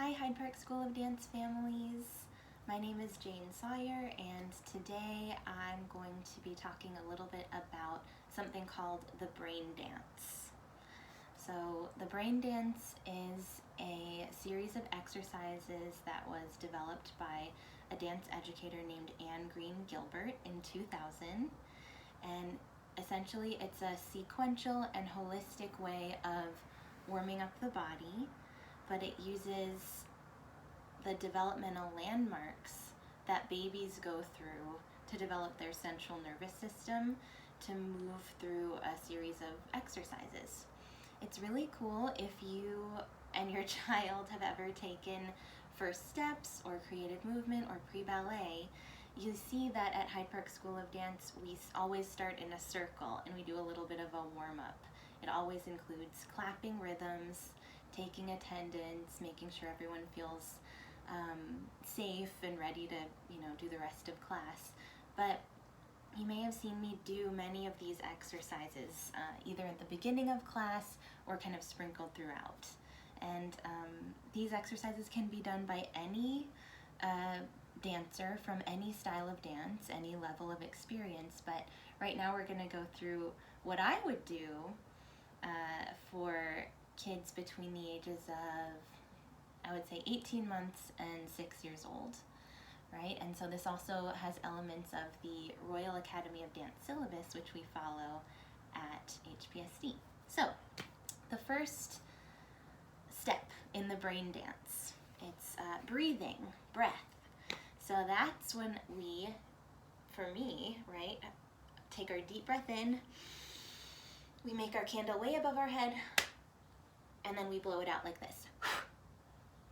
Hi Hyde Park School of Dance families. My name is Jane Sawyer, and today I'm going to be talking a little bit about something called the brain dance. So the brain dance is a series of exercises that was developed by a dance educator named Anne Green Gilbert in 2000, and essentially it's a sequential and holistic way of warming up the body, but it uses the developmental landmarks that babies go through to develop their central nervous system to move through a series of exercises. It's really cool if you and your child have ever taken first steps or creative movement or pre-ballet. You see that at Hyde Park School of Dance we always start in a circle and we do a little bit of a warm-up. It always includes clapping rhythms, taking attendance, making sure everyone feels safe and ready to, do the rest of class. But you may have seen me do many of these exercises either at the beginning of class or kind of sprinkled throughout. And these exercises can be done by any dancer from any style of dance, any level of experience. But right now we're going to go through what I would do for kids between the ages of, I would say, 18 months and 6 years old, right? And so this also has elements of the Royal Academy of Dance syllabus, which we follow at HPSD. So the first step in the brain dance, it's breathing, breath. So that's when we, for me, right, take our deep breath in, we make our candle way above our head, and then we blow it out like this.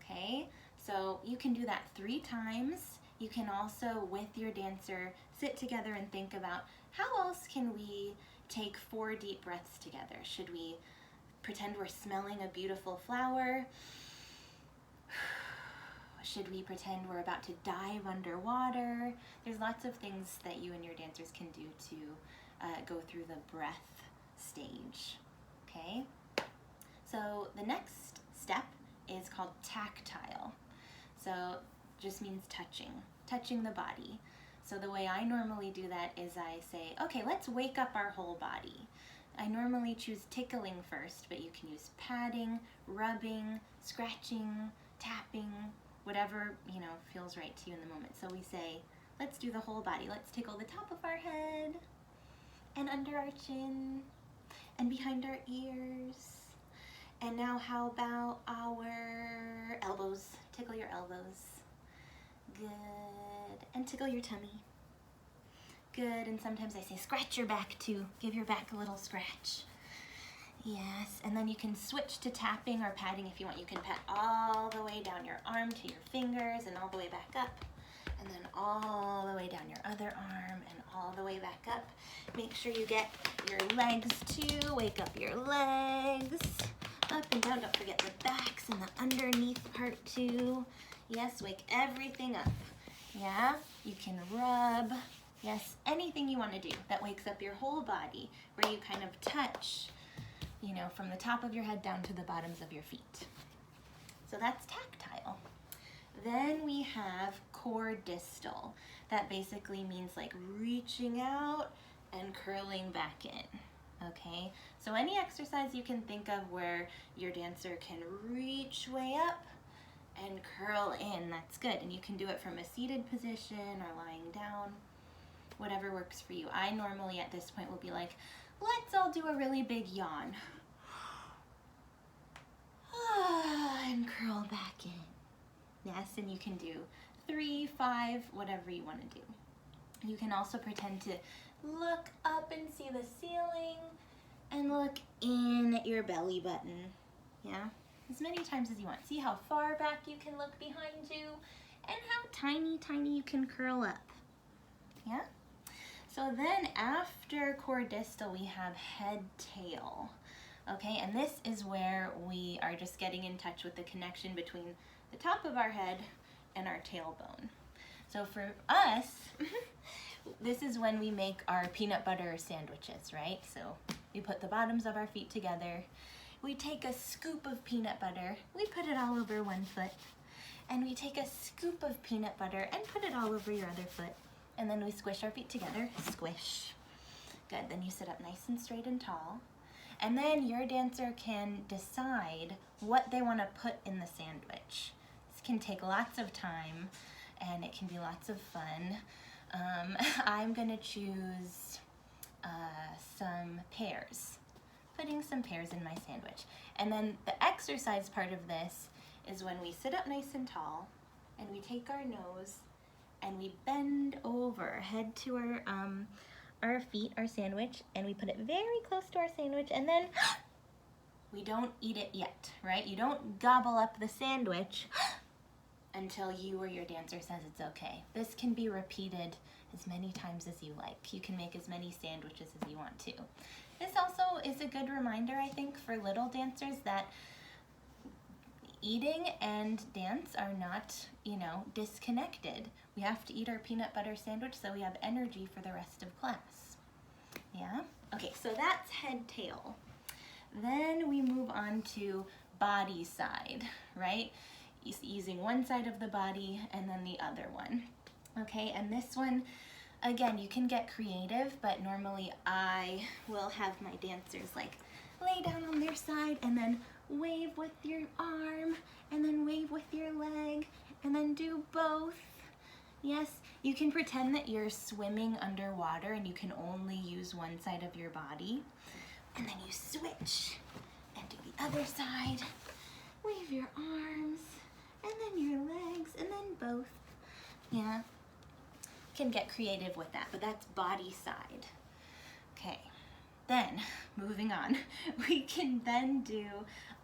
Okay, so you can do that 3 times. You can also, with your dancer, sit together and think about how else can we take 4 deep breaths together. Should we pretend we're smelling a beautiful flower? Should we pretend we're about to dive underwater? There's lots of things that you and your dancers can do to go through the breath stage, okay? So the next step is called tactile. So just means touching the body. So the way I normally do that is I say, okay, let's wake up our whole body. I normally choose tickling first, but you can use patting, rubbing, scratching, tapping, whatever, feels right to you in the moment. So we say, let's do the whole body. Let's tickle the top of our head and under our chin and behind our ears. And now how about our elbows? Tickle your elbows. Good. And tickle your tummy. Good. And sometimes I say scratch your back too. Give your back a little scratch. Yes. And then you can switch to tapping or patting if you want. You can pat all the way down your arm to your fingers and all the way back up. And then all the way down your other arm and all the way back up. Make sure you get your legs too. Wake up your legs. Up and down. Don't forget the backs and the underneath part too. Yes, wake everything up. Yeah, you can rub. Yes, anything you want to do that wakes up your whole body, where you kind of touch, from the top of your head down to the bottoms of your feet. So that's tactile. Then we have core distal. That basically means like reaching out and curling back in. Okay, so any exercise you can think of where your dancer can reach way up and curl in, that's good. And you can do it from a seated position or lying down, whatever works for you. I normally at this point will be like, let's all do a really big yawn. And curl back in. Yes, and you can do 3, 5, whatever you want to do. You can also pretend to look up and see the ceiling and look in at your belly button. Yeah, as many times as you want. See how far back you can look behind you and how tiny you can curl up. Yeah? So then after core distal, we have head tail. Okay, and this is where we are just getting in touch with the connection between the top of our head and our tailbone. So for us, this is when we make our peanut butter sandwiches, right? So we put the bottoms of our feet together. We take a scoop of peanut butter. We put it all over one foot. and we take a scoop of peanut butter and put it all over your other foot. And then we squish our feet together, squish. Good, then you sit up nice and straight and tall. And then your dancer can decide what they want to put in the sandwich. This can take lots of time and it can be lots of fun. I'm gonna choose some pears, putting some pears in my sandwich. And then the exercise part of this is when we sit up nice and tall and we take our nose and we bend over, head to our feet, our sandwich, and we put it very close to our sandwich, and then we don't eat it yet, right? You don't gobble up the sandwich until you or your dancer says it's okay. This can be repeated as many times as you like. You can make as many sandwiches as you want to. This also is a good reminder, I think, for little dancers that eating and dance are not, disconnected. We have to eat our peanut butter sandwich so we have energy for the rest of class. Yeah? Okay, so that's head, tail. Then we move on to body side, right? Using one side of the body and then the other one. Okay, and this one, again, you can get creative, but normally I will have my dancers lay down on their side and then wave with your arm and then wave with your leg and then do both. Yes, you can pretend that you're swimming underwater and you can only use one side of your body. And then you switch and do the other side. Wave your arms and then your legs and then both. Yeah, can get creative with that, but that's body side. Okay, then moving on, we can then do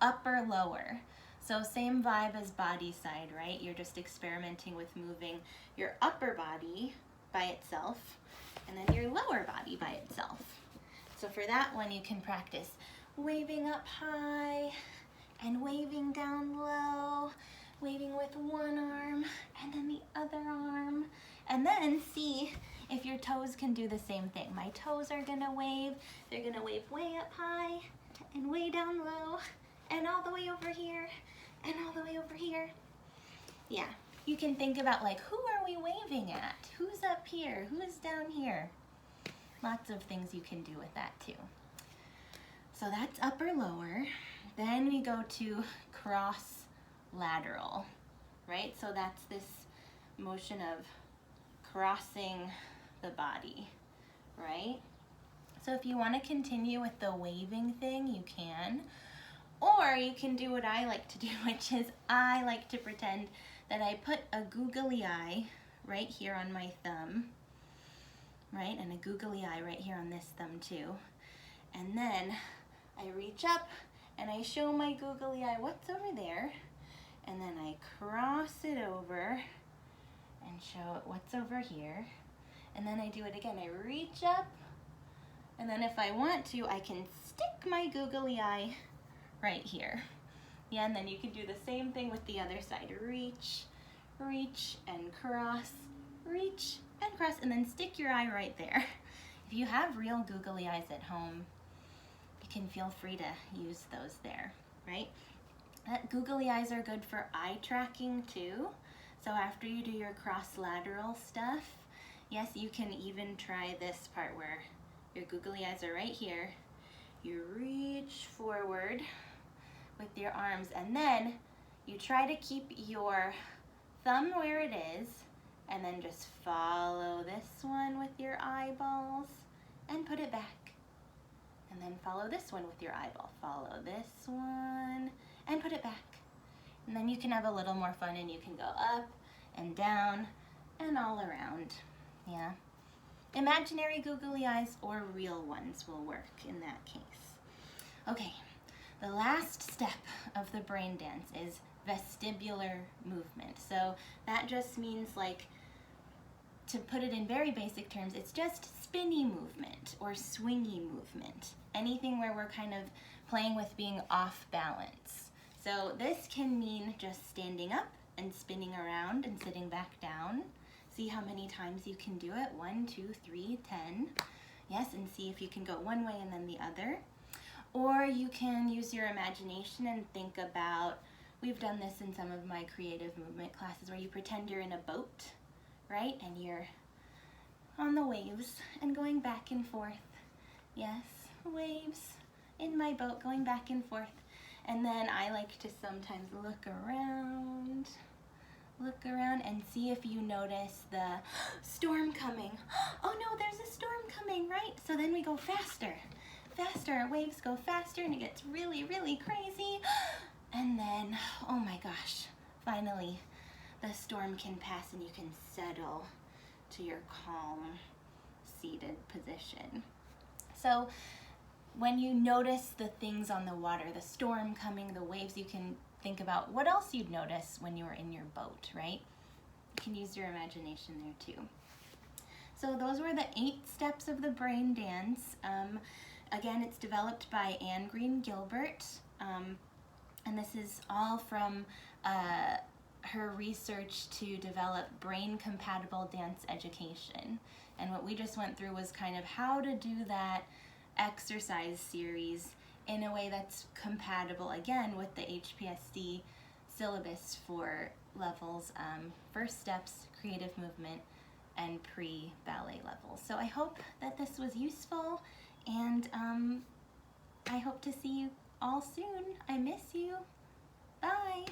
upper lower. So same vibe as body side, right? You're just experimenting with moving your upper body by itself and then your lower body by itself. So for that one, you can practice waving up high and waving down low, waving with one arm and then the other arm, and then see if your toes can do the same thing. My toes are gonna wave. They're gonna wave way up high and way down low and all the way over here and all the way over here. Yeah, you can think about who are we waving at? Who's up here? Who's down here? Lots of things you can do with that too. So that's upper lower. Then we go to cross lateral, right? So that's this motion of crossing the body, right? So if you want to continue with the waving thing, you can. Or you can do what I like to do, which is I like to pretend that I put a googly eye right here on my thumb, right? And a googly eye right here on this thumb too. And then I reach up and I show my googly eye what's over there. And then I cross it over and show it what's over here. And then I do it again. I reach up, and then if I want to, I can stick my googly eye right here. Yeah, and then you can do the same thing with the other side. Reach, reach, and cross, reach, and cross, and then stick your eye right there. If you have real googly eyes at home, you can feel free to use those there, right? Googly eyes are good for eye tracking too. So after you do your cross lateral stuff, yes, you can even try this part where your googly eyes are right here. You reach forward with your arms, and then you try to keep your thumb where it is, and then just follow this one with your eyeballs and put it back. And then follow this one with your eyeball. Follow this one and put it back. And then you can have a little more fun and you can go up and down and all around. Yeah. Imaginary googly eyes or real ones will work in that case. Okay, the last step of the brain dance is vestibular movement. So that just means, to put it in very basic terms, it's just spinny movement or swingy movement. Anything where we're kind of playing with being off balance. So this can mean just standing up and spinning around and sitting back down. See how many times you can do it. 1, 2, 3, 10. Yes, and see if you can go one way and then the other. Or you can use your imagination and think about we've done this in some of my creative movement classes where you pretend you're in a boat, right? And you're on the waves and going back and forth. Yes, waves in my boat going back and forth. And then I like to sometimes look around and see if you notice the storm coming. Oh no, there's a storm coming, right? So then we go faster, our waves go faster and it gets really, really crazy. And then, oh my gosh, finally the storm can pass and you can settle to your calm, seated position. So when you notice the things on the water, the storm coming, the waves, you can think about what else you'd notice when you were in your boat, right? You can use your imagination there too. So those were the 8 steps of the brain dance. Again, it's developed by Anne Green Gilbert, and this is all from her research to develop brain-compatible dance education. And what we just went through was kind of how to do that exercise series in a way that's compatible, again, with the HPSD syllabus for levels, first steps, creative movement, and pre-ballet levels. So I hope that this was useful, and I hope to see you all soon. I miss you. Bye.